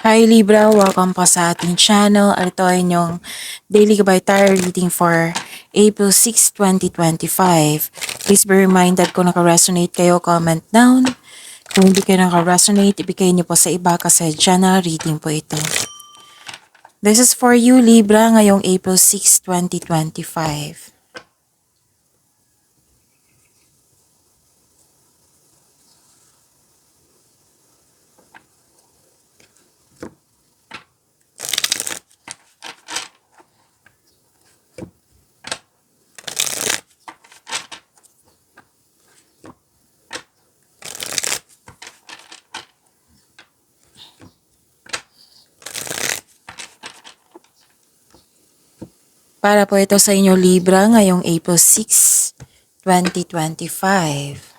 Hi Libra, welcome po sa ating channel. Ito ay inyong daily gabay tarot reading for April 6, 2025. Please be reminded kung naka-resonate kayo, comment down. Kung hindi kayo naka-resonate, ibigay niyo po sa iba kasi general reading po ito. This is for you Libra ngayong April 6, 2025. Para po ito sa inyo Libra ngayong April 6, 2025.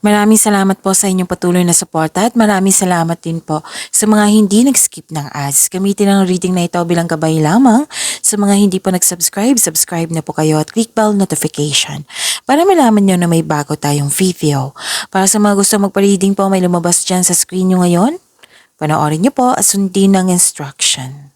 Maraming salamat po sa inyong patuloy na suporta at maraming salamat din po sa mga hindi nag-skip ng ads. Gamitin ang reading na ito bilang gabay lamang. Sa mga hindi po nag-subscribe, subscribe na po kayo at click bell notification para malaman nyo na may bago tayong video. Para sa mga gusto magpa-reading po, may lumabas dyan sa screen nyo ngayon. Panoorin nyo po at sundin ang instruction.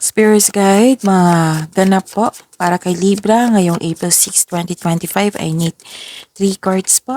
Spirit's Guide, mga ganap po para kay Libra ngayong April 6, 2025. I need 3 cards po.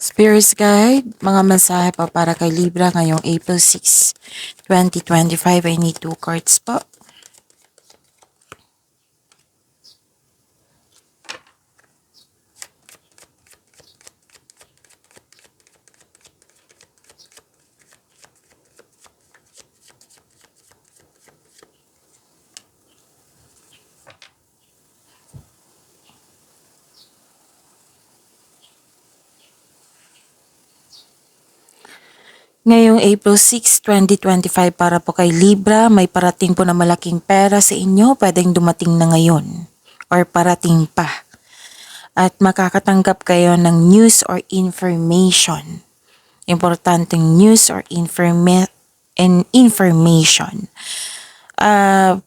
Spirit's Guide, mga mensahe pa para kay Libra ngayong April 6, 2025. I need 2 cards po. Ngayong April 6, 2025 para po kay Libra, may parating po na malaking pera sa inyo, pwedeng dumating na ngayon or parating pa. At makakatanggap kayo ng news or information. Importanteng news or information.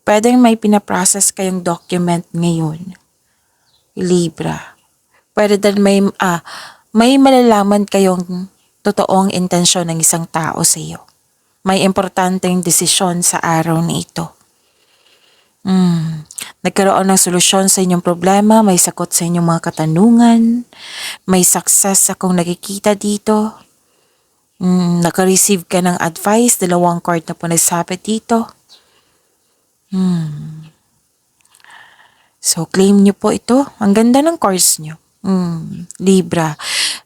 Pwedeng may pinaprocess kayong document ngayon, Libra. Pwede din may malalaman kayong totoong intensyon ng isang tao sa iyo. May importanteng desisyon sa araw na ito. Nagkaroon ng solusyon sa inyong problema, may sagot sa inyong mga katanungan, may success akong nakikita dito. Naka-receive ka ng advice, 2 card na po nagsabit dito. So, claim nyo po ito. Ang ganda ng cards nyo. Libra.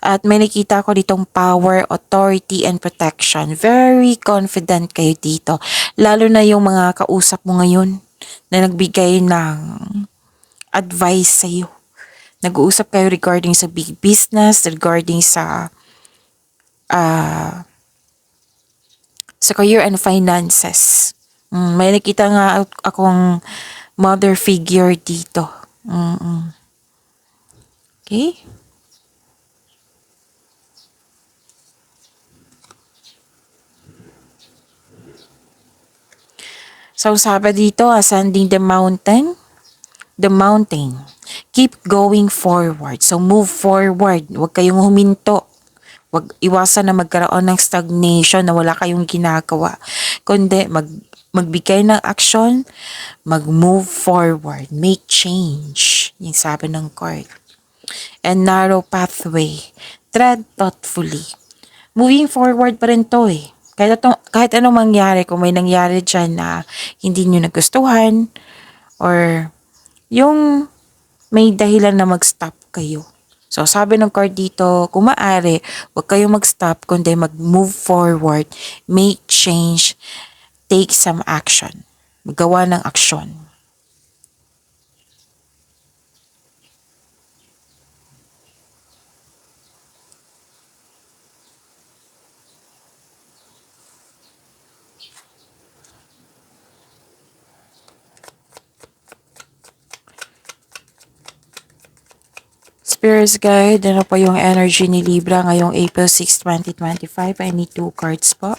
At may nakita ko ditong power, authority, and protection. Very confident kayo dito. Lalo na yung mga kausap mo ngayon na nagbigay ng advice sa iyo. Nag-uusap kayo regarding sa big business, regarding sa career and finances. May nakita nga akong mother figure dito. Okay? So sabi dito, ascending the mountain. Keep going forward. So move forward. Huwag kayong huminto. Huwag iwasan na magkaroon ng stagnation na wala kayong ginagawa. kundi magbigay ng action, mag-move forward, make change. Yung sabi ng card. And narrow pathway, tread thoughtfully. Moving forward pa rin to eh. Kahit anong mangyari, kung may nangyari dyan na hindi nyo nagustuhan, or yung may dahilan na mag-stop kayo. So, sabi ng card dito, kung maaari, huwag kayong mag-stop, kundi mag-move forward, make change, take some action. Magawa ng aksyon. Spirits Guide, ano po yung energy ni Libra ngayong April 6, 2025? I need 2 cards po.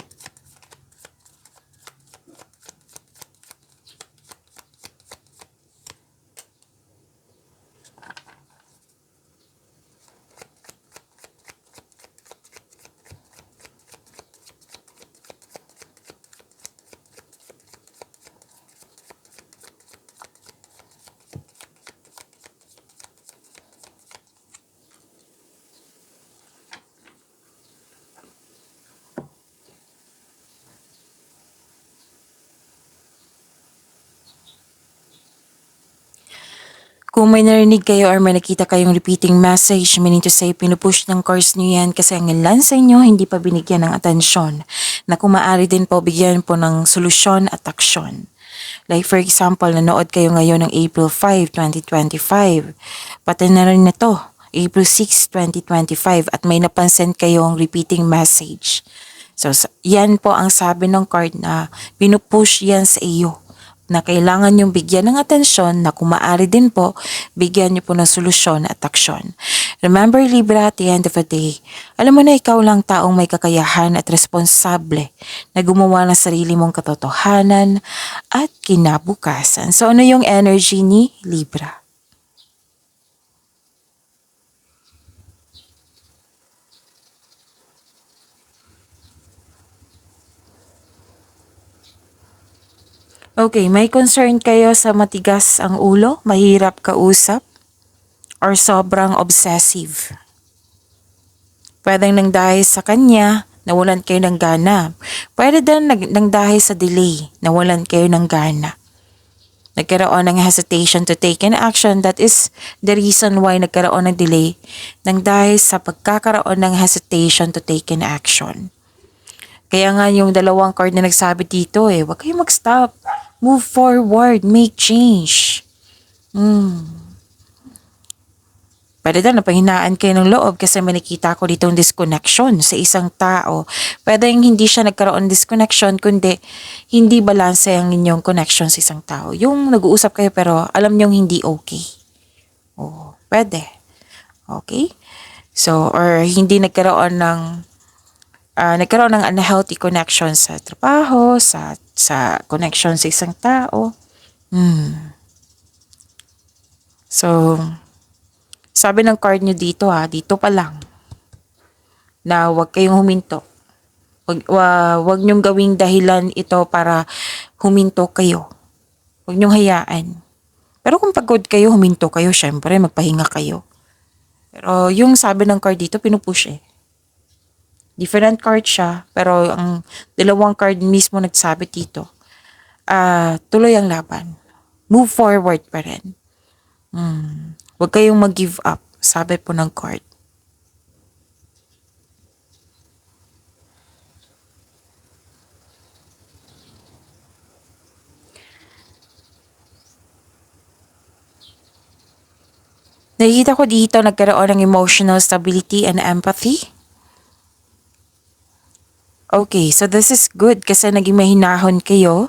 Kung may narinig kayo or may nakita kayong repeating message, meaning to say, pinupush ng cards nyo yan kasi ang ilan sa inyo hindi pa binigyan ng atensyon. Na kung maaari din po, bigyan po ng solusyon at aksyon. Like for example, nanood kayo ngayon ng April 5, 2025. Pati na rin na to, April 6, 2025 at may napansin kayong repeating message. So, yan po ang sabi ng card na pinupush yan sa iyo na kailangan yung bigyan ng atensyon na kung maaari din po, bigyan niyo po ng solusyon at aksyon. Remember Libra, at the end of the day, alam mo na ikaw lang taong may kakayahan at responsable na gumawa ng sarili mong katotohanan at kinabukasan. So ano yung energy ni Libra? Okay, may concern kayo sa matigas ang ulo, mahirap kausap, or sobrang obsessive. Pwedeng nang dahil sa kanya, nawalan kayo ng gana. Pwede din nang dahil sa delay, nawalan kayo ng gana. Nagkaroon ng hesitation to take an action, that is the reason why nagkaroon ng delay, nang dahil sa pagkakaroon ng hesitation to take an action. Kaya nga yung dalawang card na nagsabi dito huwag kayong mag-stop. Move forward, make change. Pwede na napahinaan kayo ng loob kasi may nakita ko ditong disconnection sa isang tao. Pwede yung hindi siya nagkaroon ng disconnection kundi hindi balanse ang inyong connection sa isang tao. Yung nag-uusap kayo pero alam niyong hindi okay. Pwede. Okay? So, or hindi nagkaroon ng unhealthy connection sa trabaho, sa connection sa isang tao. So, sabi ng card nyo dito dito pa lang, na huwag kayong huminto. Huwag nyong gawing dahilan ito para huminto kayo. Huwag nyong hayaan. Pero kung pagod kayo, huminto kayo, syempre magpahinga kayo. Pero yung sabi ng card dito, pinupush Different card siya, pero ang dalawang card mismo nagsabi dito, tuloy ang laban. Move forward pa rin. Huwag kayong mag-give up, sabi po ng card. Nakikita ko dito nagkaroon ng emotional stability and empathy. Okay, so this is good kasi naging mahinahon kayo.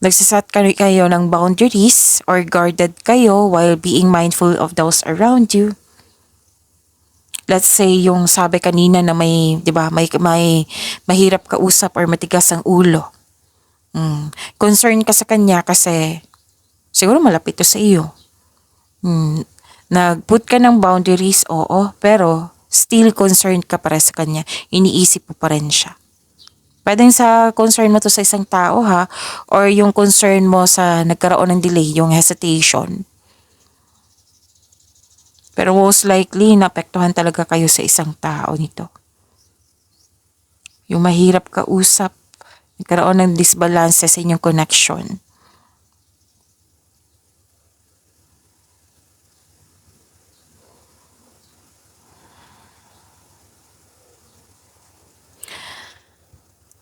Nagsasat kayo ng boundaries or guarded kayo while being mindful of those around you. Let's say yung sabi kanina na may, 'di ba, may mahirap kausap or matigas ang ulo. Concern ka sa kanya kasi siguro malapit to sa iyo. Nag-put ka ng boundaries, oo, pero still concerned ka para sa kanya. Iniisip mo pa rin siya. Pwedeng sa concern mo to sa isang tao ha, or yung concern mo sa nagkaroon ng delay, yung hesitation. Pero most likely, naapektuhan talaga kayo sa isang tao nito. Yung mahirap kausap, nagkaroon ng disbalance sa inyong connection.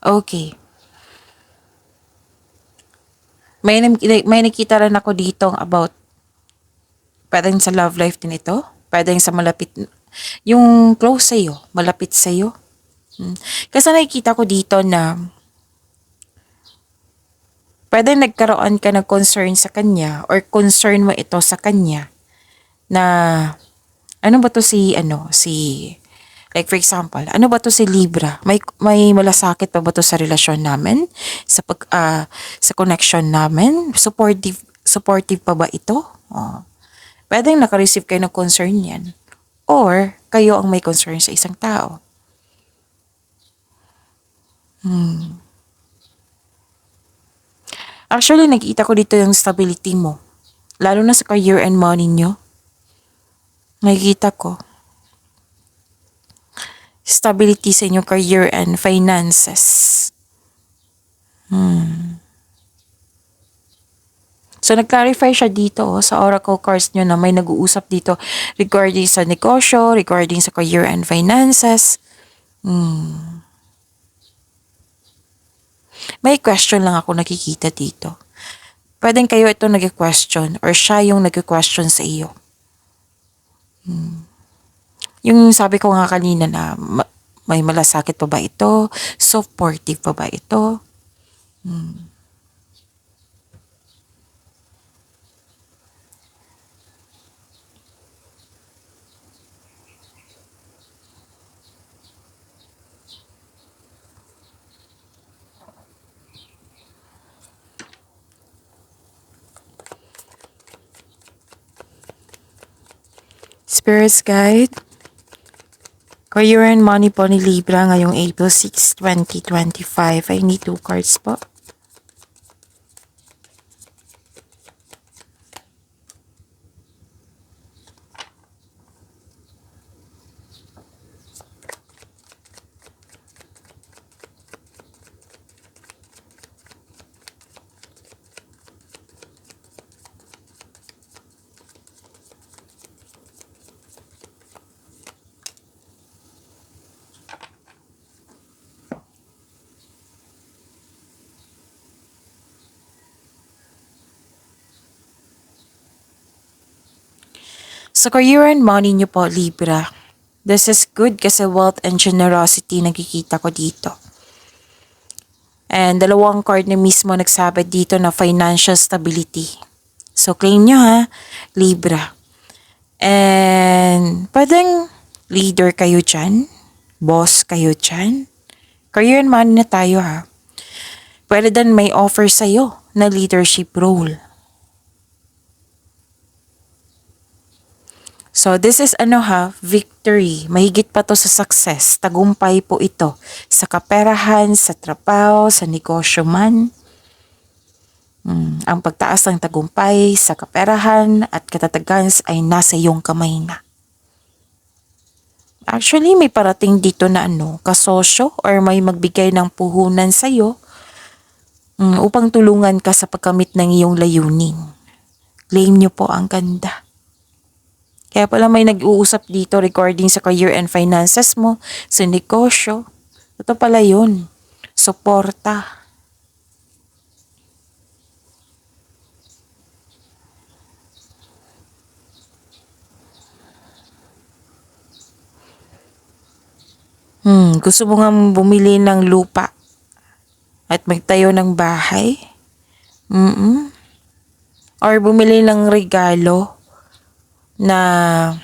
Okay. May nakita rin ako dito about pwedeng sa love life din ito. Pwedeng sa malapit, yung close sa'yo, malapit sa'yo. Kasi nakikita ko dito na pwedeng nagkaroon ka ng concern sa kanya or concern mo ito sa kanya na ano ba to like for example, ano ba to si Libra? May malasakit pa ba to sa relasyon namin? Sa connection namin? Supportive pa ba ito? Oh. Pwedeng naka-receive kayo ng concern yan. Or kayo ang may concern sa isang tao. Actually, nakita ko dito yung stability mo. Lalo na sa career and money nyo. Nakikita ko. Stability sa inyong career and finances. So, nag-clarify siya dito sa oracle cards nyo na may nag-uusap dito regarding sa negosyo, regarding sa career and finances. May question lang ako nakikita dito. Pwedeng kayo ito nag-question or siya yung nag-question sa iyo. Yung sabi ko nga kanina na may malasakit pa ba ito? Supportive pa ba ito? Spirits Guide. Career and money po ni Libra ngayong April 6, 2025. I need 2 cards po. Sa career and money niyo po, Libra, this is good kasi wealth and generosity nakikita ko dito. And dalawang card na mismo nagsabi dito na financial stability. So, claim nyo ha, Libra. And pwedeng leader kayo dyan, boss kayo dyan. Career and money na tayo ha. Pwede din may offer sa'yo na leadership role. So, this is victory. Mahigit pa to sa success. Tagumpay po ito. Sa kaperahan, sa trabaho, sa negosyo man. Ang pagtaas ng tagumpay sa kaperahan at katatagan ay nasa iyong kamay na. Actually, may parating dito na kasosyo or may magbigay ng puhunan sa'yo upang tulungan ka sa pagkamit ng iyong layunin. Claim nyo po ang ganda. Kaya pala may nag-uusap dito regarding sa career and finances mo, sa negosyo. Ito pala yun. Suporta. Gusto mo nga bumili ng lupa at magtayo ng bahay? Or bumili ng regalo na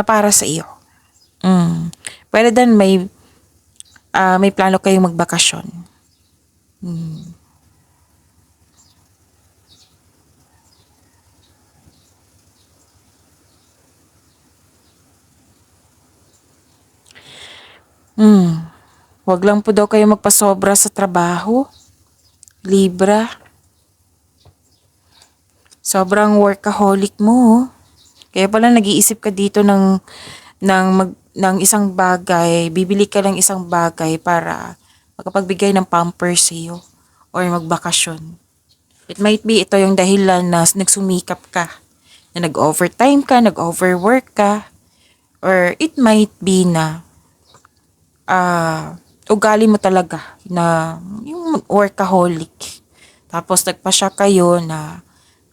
para sa iyo. Pwede din may plano kayong magbakasyon. Huwag lang po daw kayo magpasobra sa trabaho. Libra, sobrang workaholic mo. Oh. Kaya pala nag-iisip ka dito ng isang bagay, bibili ka ng isang bagay para makapagbigay ng pampers sa'yo or magbakasyon. It might be ito yung dahilan na nagsumikap ka, na nag-overtime ka, nag-overwork ka, or it might be na ugali mo talaga na yung workaholic. Tapos nagpasya kayo na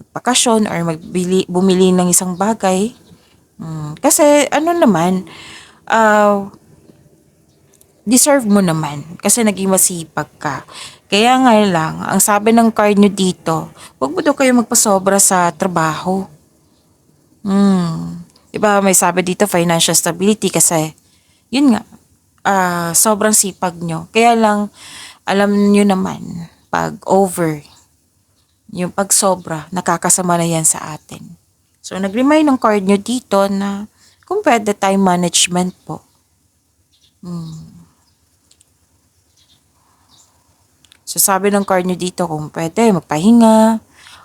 magpakasyon or bumili ng isang bagay. Kasi ano naman, deserve mo naman kasi naging masipag ka. Kaya nga lang, ang sabi ng card nyo dito, huwag mo daw kayo magpasobra sa trabaho. Diba may sabi dito financial stability kasi yun nga, sobrang sipag nyo. Kaya lang, alam nyo naman, pag over, yung pag sobra, nakakasama na yan sa atin. So, nag-remind ng card nyo dito na kung pwede time management po. So, sabi ng card nyo dito kung pwede magpahinga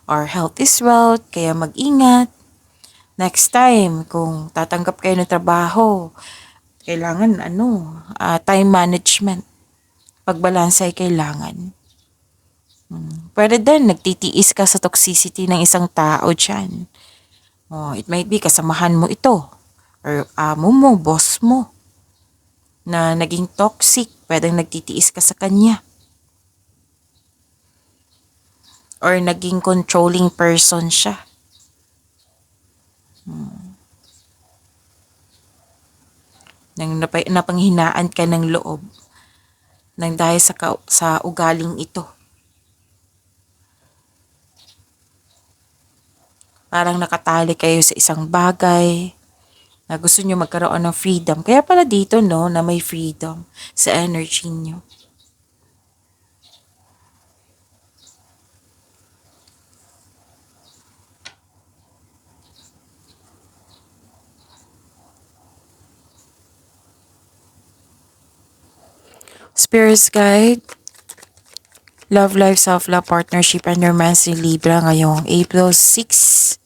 or health is wealth, kaya mag-ingat. Next time, kung tatanggap kayo ng trabaho, kailangan time management. Pagbalansa ay kailangan. Pwede din, nagtitiis ka sa toxicity ng isang tao dyan. It might be kasamahan mo ito. Or amo mo, boss mo. Na naging toxic, pwedeng nagtitiis ka sa kanya. Or naging controlling person siya. Nang napanghinaan ka ng loob. Nang dahil sa ugaling ito. Parang nakatali kayo sa isang bagay na gusto nyo magkaroon ng freedom. Kaya pala dito, no, na may freedom sa energy nyo. Spirits Guide, Love Life, Self-Love, Partnership, and Romance ni Libra ngayong April 6,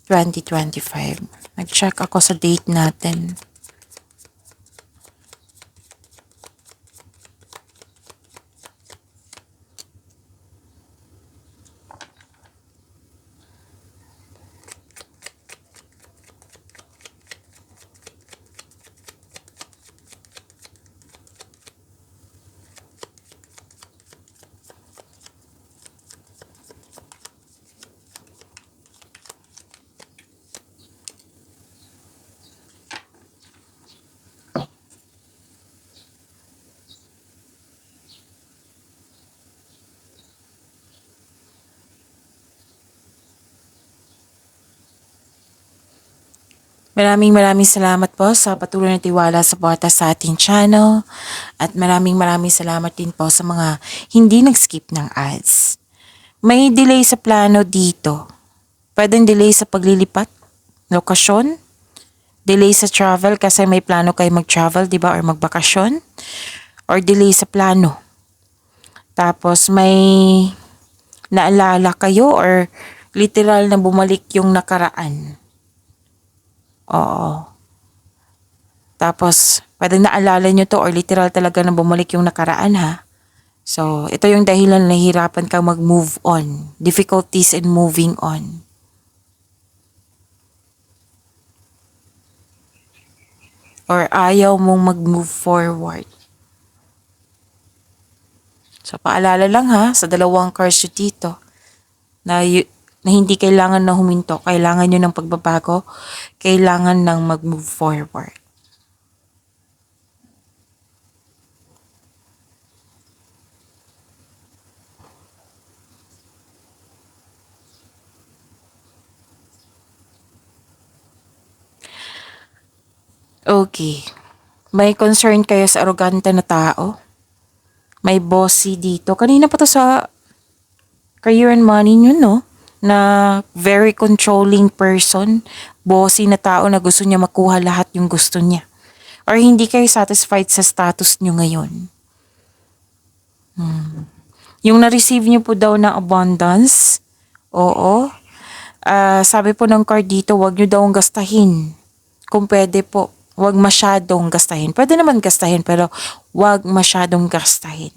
2025. Nag-check ako sa date natin. Maraming salamat po sa patuloy na tiwala sa suporta sa ating channel. At maraming salamat din po sa mga hindi nag-skip ng ads. May delay sa plano dito. Pwedeng delay sa paglilipat, lokasyon, delay sa travel kasi may plano kayo mag-travel, di ba? Or magbakasyon. Or delay sa plano. Tapos may naalala kayo or literal na bumalik yung nakaraan. Oo. Tapos, pwedeng naalala nyo to or literal talaga na bumalik yung nakaraan ha. So, ito yung dahilan na nahihirapan kang mag-move on. Difficulties in moving on. Or ayaw mong mag-move forward. So, paalala lang ha, sa dalawang cards yun dito, na hindi kailangan na huminto, kailangan nyo ng pagbabago, kailangan ng mag-move forward. Okay. May concern kayo sa arrogante na tao? May bossy dito. Kanina pa to sa career and money nyo, no? Na very controlling person, bossy na tao na gusto niya makuha lahat yung gusto niya. or hindi kayo satisfied sa status nyo ngayon. Yung na-receive nyo po daw na abundance, oo. Sabi po ng card dito, wag nyo daw gastahin. Kung pwede po, wag masyadong gastahin. Pwede naman gastahin, pero wag masyadong gastahin.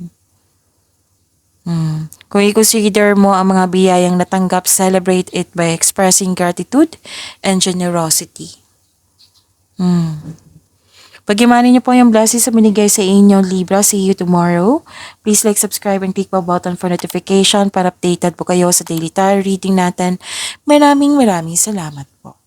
Kung i-consider mo ang mga biyayang natanggap, celebrate it by expressing gratitude and generosity. Pag-imanin niyo po yung blessings sa binigay sa inyo, Libra. See you tomorrow. Please like, subscribe, and click the button for notification para updated po kayo sa daily tarot reading natin. Maraming salamat po.